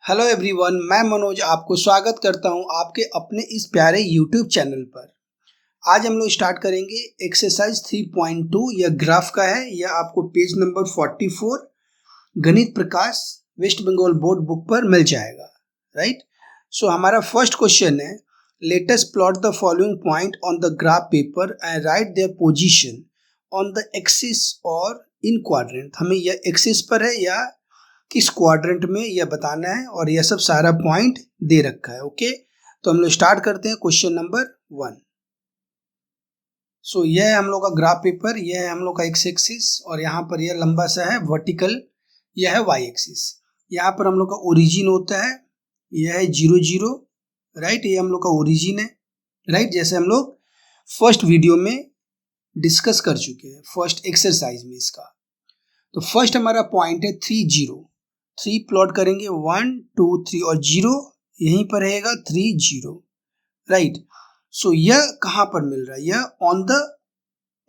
Hello everyone, मैं मनोज आपको स्वागत करता हूं आपके अपने इस प्यारे यूट्यूब चैनल पर। आज हम लोग स्टार्ट करेंगे एक्सरसाइज 3.2। यह ग्राफ का है। यह आपको पेज नंबर 44 गणित प्रकाश वेस्ट बंगाल बोर्ड बुक पर मिल जाएगा। राइट। सो हमारा फर्स्ट क्वेश्चन है, let us plot the following point on the graph paper and right their position on the axis और इन क्वाड्रेंट। हमें यह एक्सिस पर है या किस क्वाड्रेंट में यह बताना है और यह सब सारा पॉइंट दे रखा है। ओके, तो हम लोग स्टार्ट करते हैं क्वेश्चन नंबर 1। सो यह है हम लोग का ग्राफ पेपर, यह है हम लोग का एक्स एक्सिस और यहाँ पर यह लंबा सा है वर्टिकल, यह है वाई एक्सिस। यहाँ पर हम लोग का ओरिजिन होता है, यह है 0 0। राइट, ये हम लोग का ओरिजिन है। राइट, जैसे हम लोग फर्स्ट वीडियो में डिस्कस कर चुके हैं, फर्स्ट एक्सरसाइज में इसका। तो फर्स्ट हमारा पॉइंट है 3 0। 3 प्लॉट करेंगे, 1 2 3 और 0 यहीं पर रहेगा 3 0। राइट, सो यह कहां पर मिल रहा है? यह on the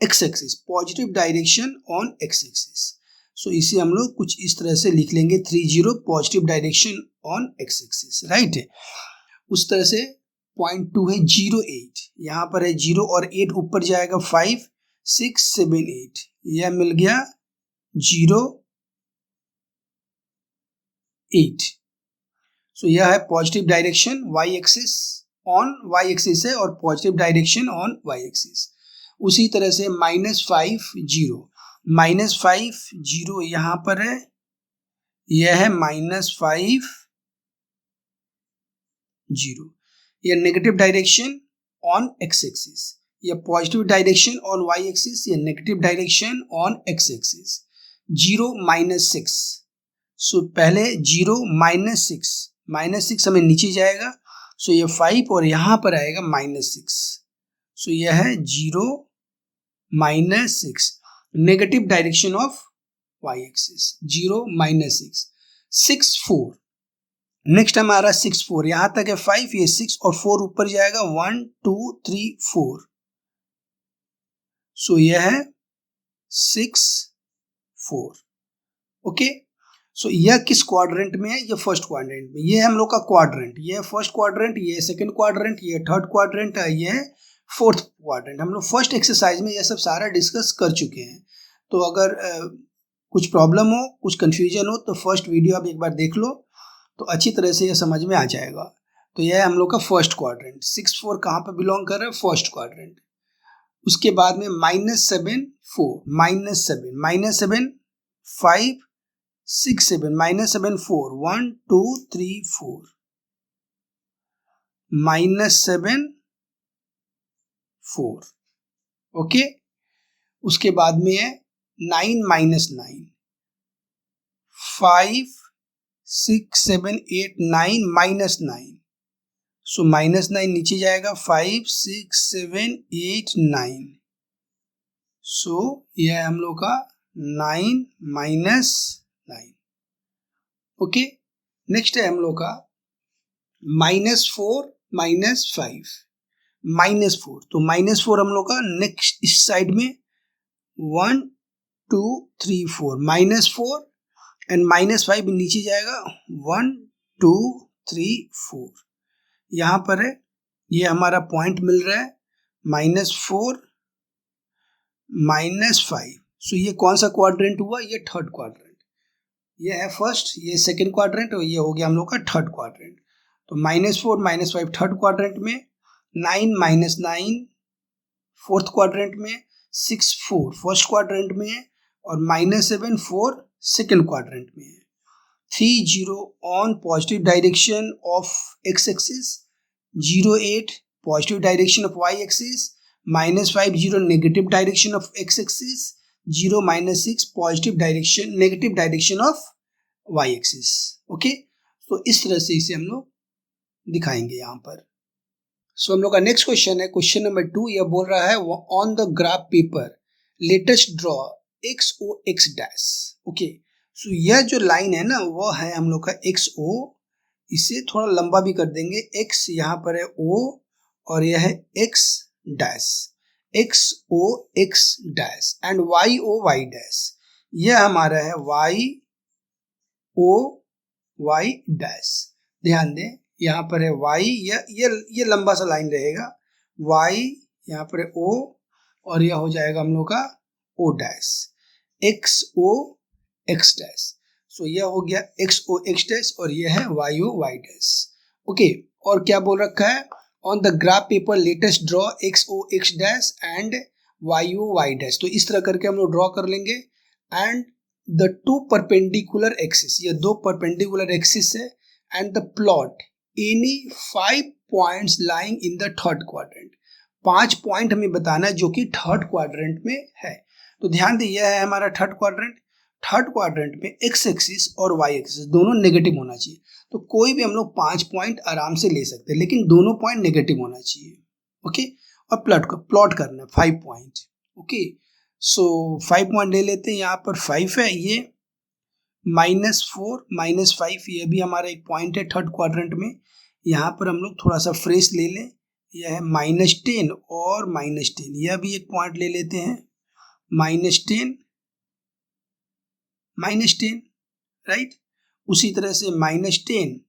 X axis, positive direction on X axis. So इसे हम लोग कुछ इस तरह से लिख लेंगे, 3 0 positive direction on X axis. Right, उस तरह से पॉइंट 2 है 0 8, यहां पर है 0 और 8 ऊपर जाएगा 5 6 7 8, यह मिल गया 0 8। सो यह है positive direction y axis, on Y axis है और positive direction on Y axis. उसी तरह से -5 0, -5 0 यहां पर है, यह है -5 0। यह negative direction on X axis, यह positive direction on Y axis, यह negative direction on X axis. 0 -6, so पहले 0 -6 हमें नीचे जाएगा, सो ये 5 और यहां पर आएगा -6। सो यह है 0 -6, negative direction of y axis. 0 -6 6 4। Next हमारा 6 4, यहां तक है 5, ये 6 और 4 ऊपर जाएगा 1 2 3 4। सो यह है 6 4। ओके, सो यह किस क्वाड्रेंट में है? ये फर्स्ट क्वाड्रेंट में। ये हम लोग का क्वाड्रेंट, ये फर्स्ट क्वाड्रेंट, ये सेकंड क्वाड्रेंट, ये थर्ड क्वाड्रेंट, ये फोर्थ क्वाड्रेंट। हम लोग फर्स्ट एक्सरसाइज में ये सब सारा डिस्कस कर चुके हैं। तो अगर कुछ प्रॉब्लम हो, कुछ कंफ्यूजन हो, तो फर्स्ट वीडियो आप एक बार देख लो, तो अच्छी तरह से ये समझ में आ जाएगा। तो यह है हम लोग का फर्स्ट क्वाड्रेंट। 6 4 कहाँ पर बिलोंग कर रहा है? First quadrant. उसके बाद में -7 4, -7 5 6 7, -7 4 1 2 3 4, -7 4। ओके, उसके बाद में है 9 -9, 5 6 7 8 9 -9। सो -9 नीचे जाएगा, 5 6 7 8 9। सो यह है हम लोग का 9 -9। ओके, नेक्स्ट है हम लोग का -4 -5, -4। तो -4 हम लोग का नेक्स्ट इस साइड में 1 2 3 4, -4 एंड -5 नीचे जाएगा 1 2 3 4, यहाँ पर है। ये हमारा पॉइंट मिल रहा है -4 -5। सो ये कौन सा क्वाड्रेंट हुआ? ये थर्ड क्वाड्रेंट। ये है फर्स्ट, ये सेकंड क्वाड्रेंट और ये हो गया हम लोग का थर्ड क्वाड्रेंट। तो -4 -5 थर्ड क्वाड्रेंट में, 9 -9 फोर्थ क्वाड्रेंट में, 6 4 फर्स्ट क्वाड्रेंट में है और -7 4 सेकंड क्वाड्रेंट में है। 3 0 on positive direction of x axis, 0 8 positive direction of y axis, -5 0 negative direction of x axis, 0 -6 positive direction negative direction of y axis. Okay, तो इस तरह से इसे हम लोग दिखाएंगे यहाँ पर। सो हम लोग का नेक्स्ट क्वेश्चन है क्वेश्चन नंबर 2। यह बोल रहा है on the graph paper let us draw X O x dash. Okay, so यह जो लाइन है ना, वह है हम लोग का एक्स ओ। इसे थोड़ा लंबा भी कर देंगे, एक्स यहाँ पर है ओ और यह है x dash, x O x dash and y O y dash. यह हमारा है वाई ओ y डैश। ध्यान दें यहाँ पर है y, ये लंबा सा लाइन रहेगा, y यहाँ पर है o और यह हो जाएगा हम लोग का o dash, x o x dash. So यह हो गया x o x डैश और यह है y o y dash. Okay, और क्या बोल रखा है, on the graph paper let us draw x o x dash and y o y dash. तो इस तरह करके हम लोग ड्रॉ कर लेंगे। And the two perpendicular axis, ये दो परपेंडिकुलर एक्सिस है, and the plot any 5 points lying in the third quadrant. 5 point हमें बताना है जो कि थर्ड क्वाड्रेंट में है। तो ध्यान दें यह है हमारा थर्ड क्वाड्रेंट। थर्ड क्वाड्रेंट में एक्स एक्सिस और वाई एक्सिस दोनों नेगेटिव होना चाहिए। तो कोई भी हम लोग 5 पॉइंट आराम से ले सकते हैं, लेकिन दोनों पॉइंट नेगेटिव होना चाहिए। ओके, और प्लॉट करना है 5 पॉइंट। ओके, सो 5 पॉइंट ले लेते हैं। यहाँ पर 5 है, ये -4 -5 ये भी हमारा एक पॉइंट है थर्ड क्वाड्रेंट में। यहाँ पर हम लोग थोड़ा सा फ्रेश ले लें, यह है -10 और -10, यह भी एक पॉइंट ले लेते हैं, -10 राइट। उसी तरह से -10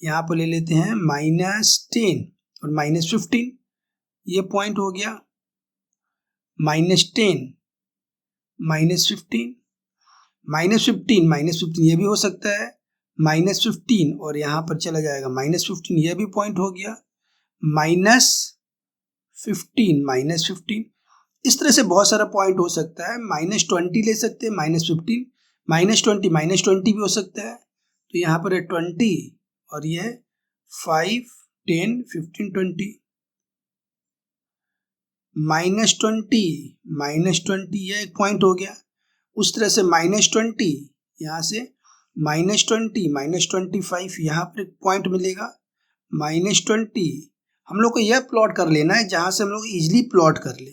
यहाँ पर ले लेते हैं, -10 और -15 ये पॉइंट हो गया, -10 -15 -15 ये भी हो सकता है, -15 और यहाँ पर चला जाएगा -15 ये भी पॉइंट हो गया, -15 इस तरह से बहुत सारा पॉइंट हो सकता है। -20 ले सकते हैं, -15 -20 भी हो सकता है। तो यहाँ पर है 20 और ये 5 10 15 20 -20 ये एक पॉइंट हो गया। उस तरह से -20 यहाँ से -20 -25 यहाँ पर एक पॉइंट मिलेगा, -20 हम लोग को यह प्लॉट कर लेना है जहाँ से हम लोग इजीली प्लॉट कर ले।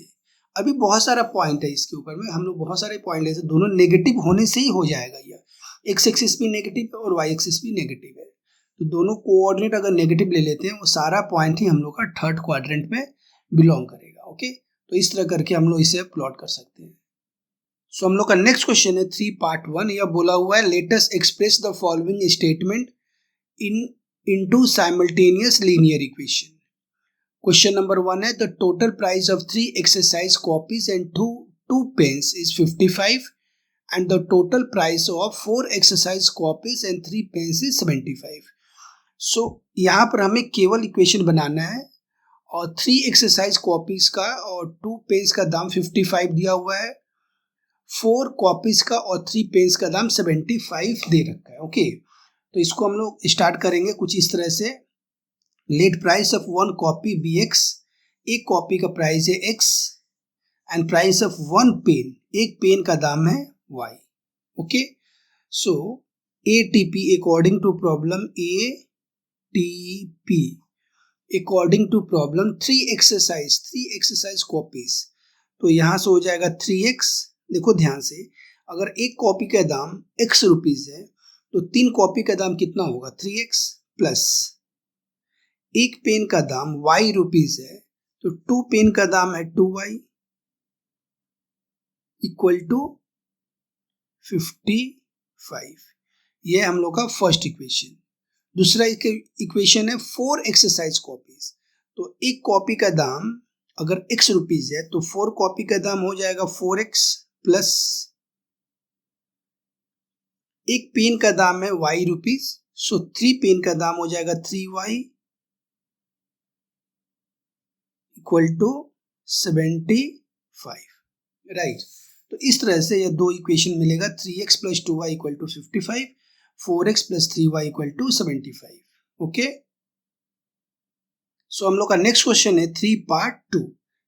अभी बहुत सारा पॉइंट है इसके ऊपर में, हम लोग बहुत सारे पॉइंट ले सकते, दोनों नेगेटिव होने से ही हो जाएगा। यह एक्स एक्सिस भी नेगेटिव है और वाई एक्सिस भी नेगेटिव है, तो दोनों कोऑर्डिनेट अगर नेगेटिव ले लेते हैं वो सारा पॉइंट ही हम लोग का थर्ड क्वाड्रेंट में बिलोंग करेगा। ओके, तो इस तरह करके हम लोग इसे प्लॉट कर सकते हैं। सो हम लोग का नेक्स्ट क्वेश्चन है 3 पार्ट 1। यह बोला हुआ है let us express the following statement into simultaneous linear equation. Question number 1 है the total price of 3 exercise copies and 2 pens is 55 and the total price of 4 exercise copies and 3 pens is 75। So यहाँ पर हमें केवल equation बनाना है और 3 exercise copies का और 2 pens का दाम 55 दिया हुआ है, 4 कॉपीज का और 3 पेन्स का दाम 75 दे रखा है। ओके, तो इसको हम लोग स्टार्ट करेंगे कुछ इस तरह से। Let price of 1 copy be x, एक कॉपी का प्राइस है x and price of 1 pen, एक पेन का दाम है y। Okay, so ATP according to problem ATP according to problem 3 exercise copies, तो यहाँ से हो जाएगा 3x। देखो ध्यान से, अगर एक कॉपी का दाम x रुपीज है तो 3 कॉपी का दाम कितना होगा 3x प्लस एक पेन का दाम y रुपीज है तो 2 पेन का दाम है 2y इक्वल टू 55। ये हम लोग का फर्स्ट इक्वेशन। दूसरा इक्वेशन है 4 एक्सरसाइज कॉपीज, तो एक कॉपी का दाम अगर x रुपीज है तो 4 कॉपी का दाम हो जाएगा 4x प्लस एक पेन का दाम है y रुपीज, सो 3 पेन का दाम हो जाएगा 3y इक्वल टू 75। राइट, तो इस तरह से ये दो इक्वेशन मिलेगा, 3x plus 2y equal to 55, 4x plus 3y equal to 75। Okay, so हम लोग का नेक्स्ट क्वेश्चन है 3 पार्ट 2।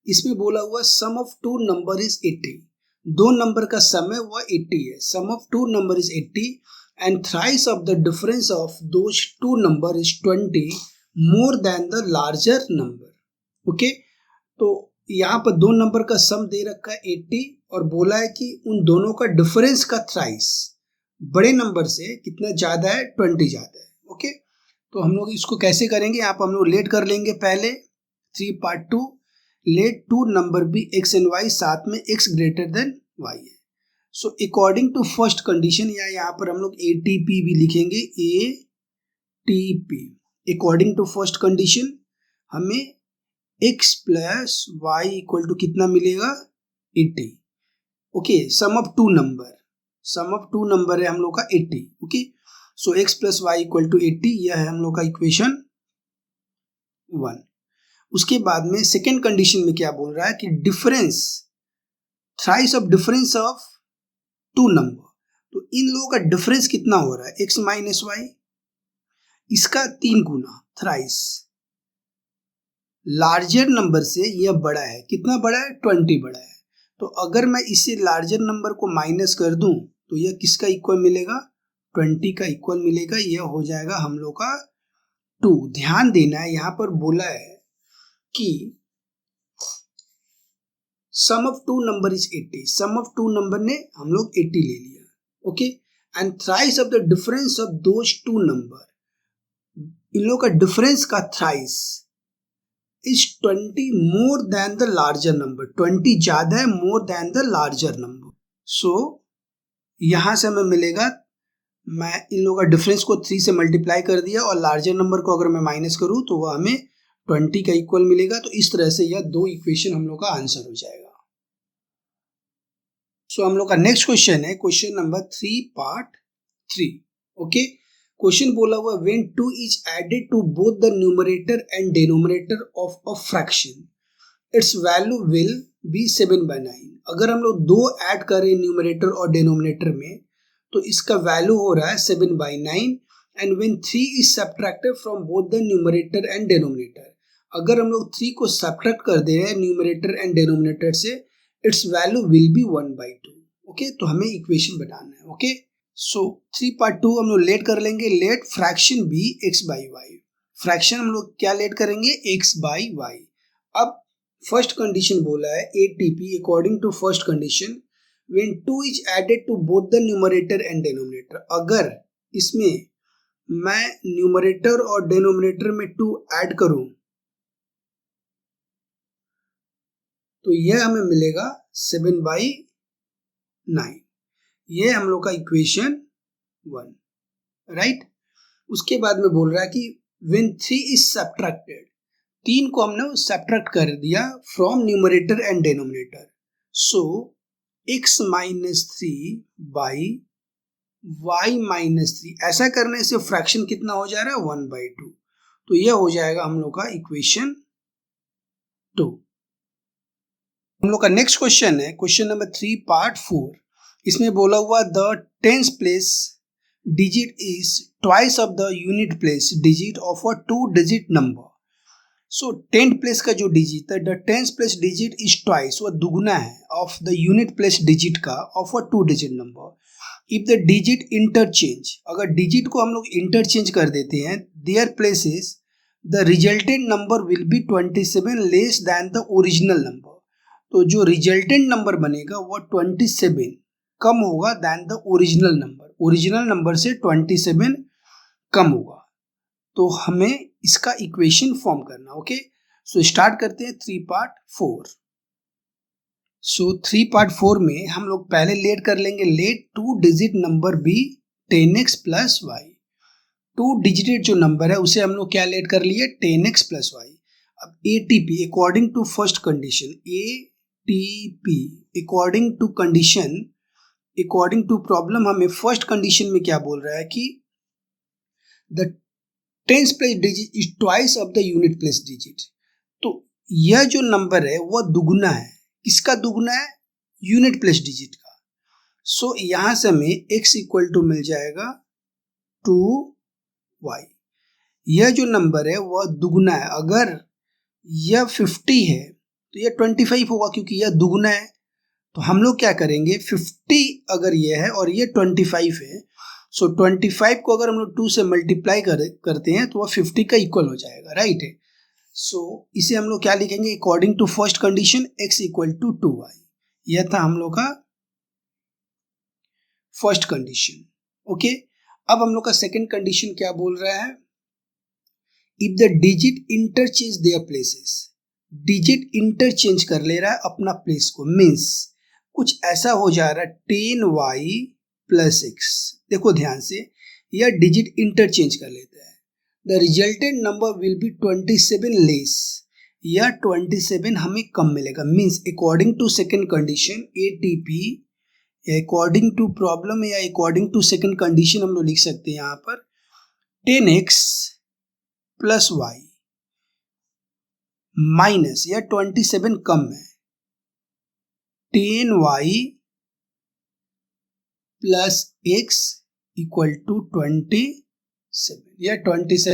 इसमें बोला हुआ sum of 2 number is 80, 2 number का सम है वह 80 है। Sum of 2 number is 80 and thrice of the difference of those 2 number is 20 more than the larger number. Okay, तो यहाँ पर 2 नंबर का सम दे रखा है 80 और बोला है कि उन दोनों का डिफरेंस का थ्राइस, बड़े नंबर से कितना ज़्यादा है 20 ज़्यादा है। ओके, तो हम लोग इसको कैसे करेंगे, यहाँ पर हम लोग लेट कर लेंगे पहले 3 पार्ट 2। लेट 2 नंबर भी x एंड y साथ में x ग्रेटर देन y है। So according to first condition, या यहाँ पर हम लोग ATP भी लिखेंगे, ATP according to first condition हमें x plus y equal to कितना मिलेगा, 80। Okay, sum of two number है हम लोग का 80। Okay, so x plus y equal to 80, यह है हम लोग का इक्वेशन 1। उसके बाद में सेकेंड कंडीशन में क्या बोल रहा है कि difference, thrice of difference of two number. तो इन लोगों का डिफरेंस कितना हो रहा है, x माइनस वाई, इसका 3 गुना, थ्राइस। लार्जर नंबर से यह बड़ा है, कितना बड़ा है, 20 बड़ा है। तो अगर मैं इसे लार्जर नंबर को माइनस कर दूं तो यह किसका इक्वल मिलेगा, 20 का इक्वल मिलेगा। यह हो जाएगा हम लोग का 2। ध्यान देना है, यहां पर बोला है कि sum of two number is 80, sum of two number ने हम लोग 80 ले लिया। Okay, and thrice of the difference of those two number, इन लोगों का डिफरेंस का thrice is 20 more than the larger number, 20 ज्यादा है more than the larger number. So यहां से हमें मिलेगा, मैं इन लोगों का डिफरेंस को 3 से मल्टीप्लाई कर दिया और लार्जर नंबर को अगर मैं माइनस करूं तो वह हमें 20 का इक्वल मिलेगा। तो इस तरह से यह 2 इक्वेशन हम लोग का आंसर हो जाएगा। सो हम लोग का नेक्स्ट क्वेश्चन है question number 3 part 3। Okay, question बोला हुआ when 2 is added to both the numerator and denominator of a fraction, its value will be 7/9। अगर हम लोग 2 ऐड करें न्यूमरेटर और डिनोमिनेटर में तो इसका वैल्यू हो रहा है 7/9। And when 3 is subtracted from both the numerator and denominator, अगर हम लोग 3 को सब्ट्रैक्ट कर दे रहे हैं न्यूमरेटर एंड डिनोमिनेटर से, it's value will B 1/2। Okay, तो हमें इक्वेशन बनाना है। ओके, सो 3 पार्ट 2 हम लोग लेट कर लेंगे। Late fraction B x/y, fraction हम लोग क्या लेट करेंगे, x/y। अब फर्स्ट कंडीशन बोला है ATP according to first condition when 2 is added to both the numerator and denominator, अगर इसमें मैं न्यूमरेटर और डिनोमिनेटर में 2 ऐड करूं तो यह हमें मिलेगा 7/9। ये हम लोग का इक्वेशन 1, राइट। उसके बाद में बोल रहा है कि व्हेन 3 इज सब्ट्रैक्टेड, 3 को हमने सब्ट्रैक्ट कर दिया from numerator and denominator, so x minus 3 by y minus 3, ऐसा करने से फ्रैक्शन कितना हो जा रहा है, 1/2। तो यह हो जाएगा हम लोग का इक्वेशन 2। हम लोग का नेक्स्ट क्वेश्चन है क्वेश्चन नंबर 3 पार्ट 4। इसमें बोला हुआ the tens place digit is twice of the unit place digit of a 2 digit number. So tenth place का जो डिजिट है, the tens place digit is twice, वह दुगुना है of the unit place digit का of a 2 digit number. If the digit interchange, अगर digit को हम लोग इंटरचेंज कर देते हैं, their places the resultant number will be 27 less than the original number. तो जो रिजल्टेंट नंबर बनेगा वह 27 कम होगा than the original number, original number से 27 कम होगा। तो हमें इसका इक्वेशन फॉर्म करना। ओके, सो स्टार्ट करते हैं 3 पार्ट 4। सो 3 पार्ट 4 में हम लोग पहले लेट कर लेंगे, let 2 digit number be 10x plus y. 2 digited जो नंबर है उसे हम लोग क्या लेट कर लिए, 10x प्लस वाई। अब ATP according to first condition, ATP according to condition, according to problem, हमें फर्स्ट कंडीशन में क्या बोल रहा है कि the tens place digit is twice of the unit place digit. तो यह जो नंबर है वह दुगुना है, किसका दुगुना है, यूनिट प्लेस डिजिट का। सो यहां से हमें x इक्वल टू मिल जाएगा 2y। यह जो नंबर है वह दुगुना है, अगर यह 50 है तो यह 25 होगा क्योंकि यह दुगुना है। तो हम लोग क्या करेंगे, 50 अगर यह है और यह 25 है, सो 25 को अगर हम लोग 2 से मल्टीप्लाई करते हैं तो वह 50 का इक्वल हो जाएगा, राइट है। सो इसे हम लोग क्या लिखेंगे, according to first condition x equal to 2y। यह था हम लोग का फर्स्ट कंडीशन। ओके, अब हम लोग का सेकंड कंडीशन क्या बोल रहा है, if the digit interchange their places, digit interchange कर ले रहा है अपना प्लेस को, मीन्स कुछ ऐसा हो जा रहा है 10y प्लस x। देखो ध्यान से, यह डिजिट इंटरचेंज कर लेता है। The resultant number will be 27 less, या 27 हमें कम मिलेगा। Means according to second condition ATP, according to problem या अकॉर्डिंग टू सेकेंड कंडीशन हम लोग लिख सकते हैं यहाँ पर 10x प्लस वाई माइनस, या 27 कम है 10y plus x equal to 27, या 27